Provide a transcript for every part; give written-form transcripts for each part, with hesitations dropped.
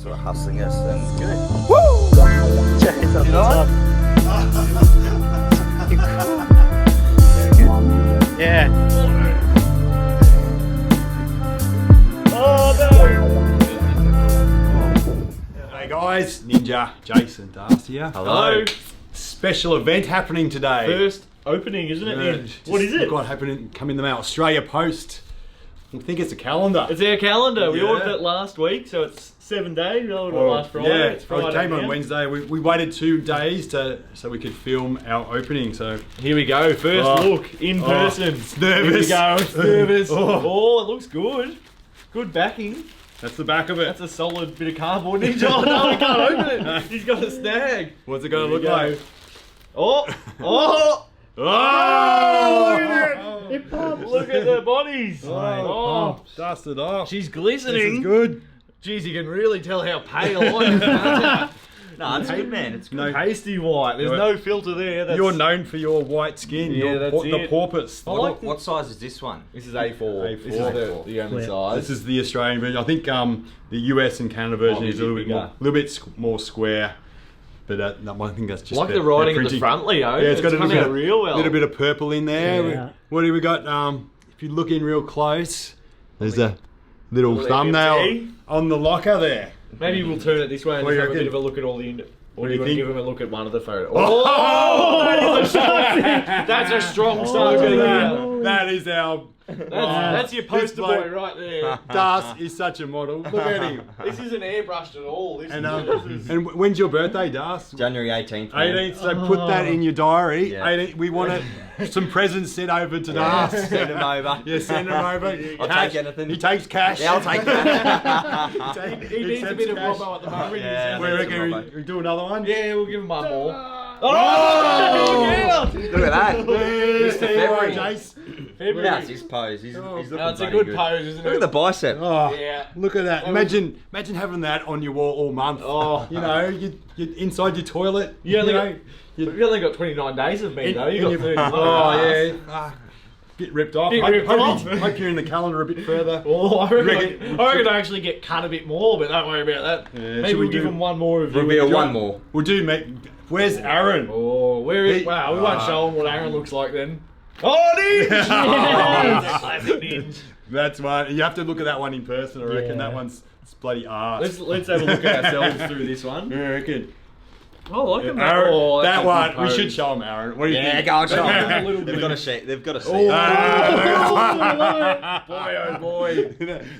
sort of hustling us and good. Woo! Cheers up the top. Yeah. Hey guys, Ninja, Jason, Darcy here. Hello. Special event happening today. First opening, isn't it? What is it? Got happening coming in the mail. Australia Post. I think it's a calendar. It's our calendar. We Yeah. ordered it last week, so it's 7 days. We ordered it last Friday. Yeah, It's Friday it came on now. Wednesday. We waited 2 days so we could film our opening. So Here we go. First look in person. it's nervous. Here we go. It's nervous. Oh. Oh, it looks good. Good backing. that's the back of it. That's a solid bit of cardboard. Ninja. Oh no, we can't open it. He's got a snag. What's it going Here to we look go. like? Oh, oh. Oh! Look at it. It popped. Look at the bodies. Oh, Dust it off. she's This glistening. is good. Jeez, you can really tell how pale I am. can't No, it's good, man. It's good. you? No, Pasty white. There's no filter there. That's... you're known for your white skin. Yeah, that's the it. porpoise. I like What size is this one? This is A4. A4. This is the only size. This is the Australian version. I think the US and Canada version Might be is a little a bit bit more, more square. But no, I think that's just like the the writing at the printing. front, Leo. Yeah, it's got a come little out real well. bit of purple in there. Yeah. What do we got? If you look in real close, there's a little Little thumbnail NFT. on the locker there. Maybe we'll turn it this way and What do just you have a bit reckon? of a look at all the... Or do do you you want to think? give him a look at one of the photos? Oh! That's a strong start. Look at to that. That is our. That's your This poster bloke- boy right there. Das is such a model. Look at him. This isn't airbrushed at all. This And, is... and when's your birthday, Das? January 18th. man. 18th, so put that in your diary. Yeah. 18th, we want some presents sent over to Das. Send them over. Yeah, send them over. I'll Cash. take anything. He takes cash. Yeah, I'll take that. He needs a bit of Robbo at the moment. Yeah. We Need reckon some we, Robbo. we do another one? Yeah, we'll give him one more. Oh! Yeah! Look at that. Mr. February. Jace. February. That's his pose. He's looking No, it's a bloody good pose, isn't Look it? at the bicep. Oh, Yeah. look at that. Imagine having that on your wall all month. Oh. You know, you inside your toilet. You only know, You've only got 29 days of me, though. You got 30. Oh, yeah. Bit ripped off. Bit ripped off. Hope you're in the calendar a bit further. Oh, I Reckon- reckon I actually get cut a bit more, but don't worry about that. Yeah, Maybe should we we'll give do- him one more review. Reveal one more. We'll do, mate. Where's Aaron? Oh, where is... He- Wow, we won't show him what Aaron looks like then. Oh, Ninja! Classic Ninja. That's one. You have to look at that one in person, I reckon. Yeah. That one's it's bloody art. Let's have a look at ourselves through this one. Yeah, I reckon. Oh, I like him. Aaron, Oh, that's that a one, good we pose. should show him, Aaron. What do you Yeah, think? go on, show A them. little They've bit. got to see. They've got to see. Boy, oh boy.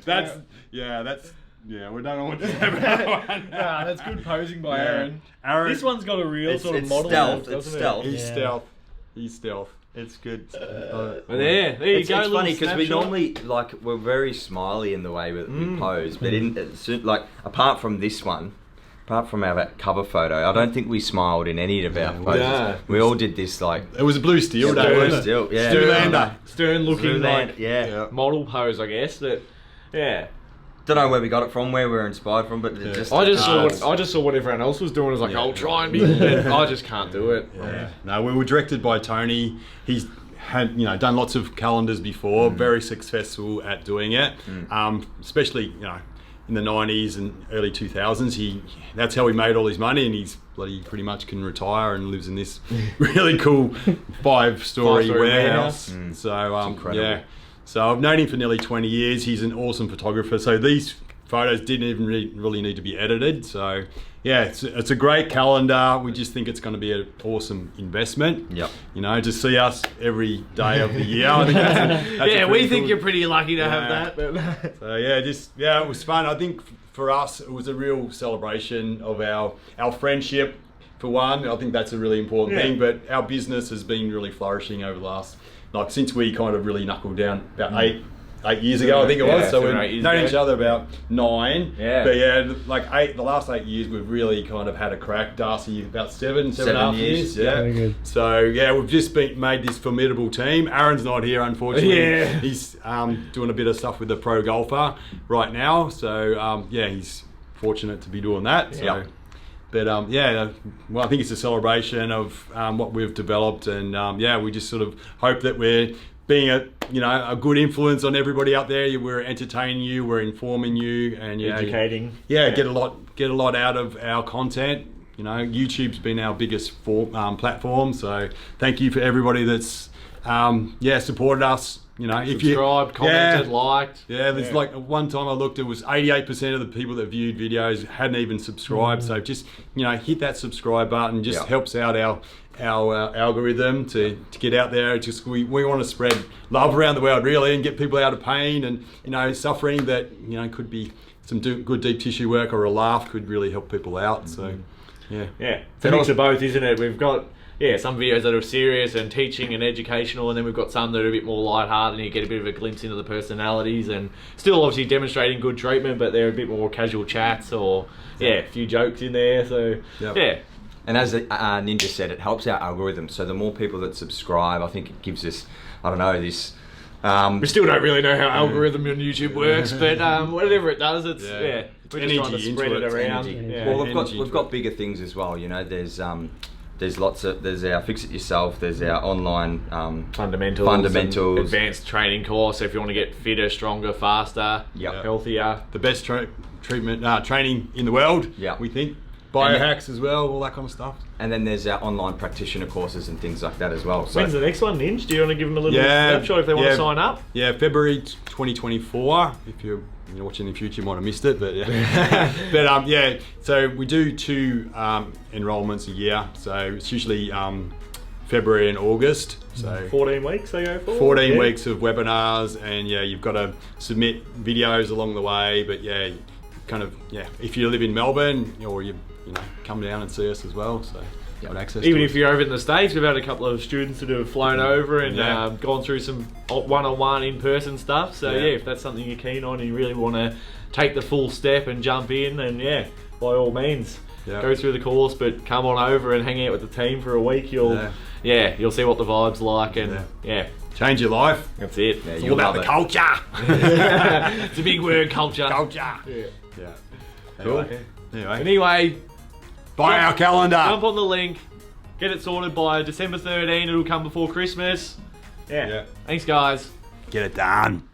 That's, yeah, we don't know what to say about that one. Nah, that's good posing by Aaron. Aaron, This one's got a real It's- sort of it's model. stealth, look, it's doesn't it? stealth. he's stealth. He's stealth. It's good. But there you It's go. funny little because we snapshot. normally we're very smiley in the way that we pose, but apart from this one, apart from our cover photo, I don't think we smiled in any of our poses. No. We all did this like It was a blue steel day, blue wasn't it? steel, yeah. Zoolander. Stern looking Zooland, like yeah. model pose, I guess. But yeah, Don't know where we got it from, where we were inspired from, but it just I just Ah, saw what everyone else was doing. I was like, I'll try and be. And I just can't do it. Yeah. No, we were directed by Tony. He's had done lots of calendars before. Very successful at doing it. Especially in the 90s and early 2000s. That's how he made all his money, and he's pretty much can retire and lives in this really cool 5-story warehouse. So incredible. yeah. So I've known him for nearly 20 years. He's an awesome photographer. So these photos didn't even really need to be edited. So yeah, it's a great calendar. We just think it's going to be an awesome investment. Yep. To see us every day of the year. I think that's Yeah, a we pretty think cool- you're pretty lucky to have Yeah. that. But So it was fun. I think for us, it was a real celebration of our friendship. For one, I think that's a really important Yeah. thing. But our business has been really flourishing over the last, since we kind of really knuckled down about 8 years ago, I think it was. Yeah, So 7 or we've 8 years known ago. each other about 9. Yeah. But yeah, the last 8 years, we've really kind of had a crack. Darcy, about seven and a half years. Yeah. Very good. So yeah, we've just made this formidable team. Aaron's not here, unfortunately. Yeah. He's doing a bit of stuff with the pro golfer right now. So he's fortunate to be doing that. So. Yep. But well, I think it's a celebration of what we've developed, and we just sort of hope that we're being a good influence on everybody out there. We're entertaining you, we're informing you, and Educating. get a lot out of our content. YouTube's been our biggest platform, so thank you for everybody that's supported us. If you Subscribed, commented, liked. Yeah, there's like one time I looked, it was 88% of the people that viewed videos hadn't even subscribed. So just hit that subscribe button. Just helps out our algorithm to get out there. Just we want to spread love around the world really, and get people out of pain and suffering that could be some good deep tissue work, or a laugh could really help people out. So yeah, it's a mix of both, isn't it? We've got some videos that are serious and teaching and educational, and then we've got some that are a bit more lighthearted, and you get a bit of a glimpse into the personalities, and still obviously demonstrating good treatment, but they're a bit more casual chats, or a few jokes in there. So And as Ninja said, it helps our algorithm. So the more people that subscribe, I think it gives us, this. We still don't really know how algorithm on YouTube works, but whatever it does, it's we're just trying to spread it around. Well, we've got bigger things as well. There's our Fix It Yourself. There's our online fundamentals, advanced training course. So if you want to get fitter, stronger, faster, healthier, the best training in the world. We think biohacks as well, all that kind of stuff. And then there's our online practitioner courses and things like that as well. So when's the next one, Ninj? Do you want to give them a little snapshot if they want to sign up? Yeah, February 2024. If you're watching in the future, you might have missed it, but so we do 2 enrollments a year. So it's usually February and August. So 14 weeks they go for? 14 weeks of webinars, and you've got to submit videos along the way, but if you live in Melbourne, or you come down and see us as well, so got access even to if you're over in the States, we've had a couple of students that have flown over and gone through some one-on-one in-person stuff, so if that's something you're keen on and you really want to take the full step and jump in, then by all means go through the course, but come on over and hang out with the team for a week. You'll see what the vibe's like, and change your life. That's it. It's all about the culture. It's a big word, culture. Yeah. Cool. Anyway, buy our calendar. Jump on the link. Get it sorted by December 13. It'll come before Christmas. Thanks, guys. Get it done.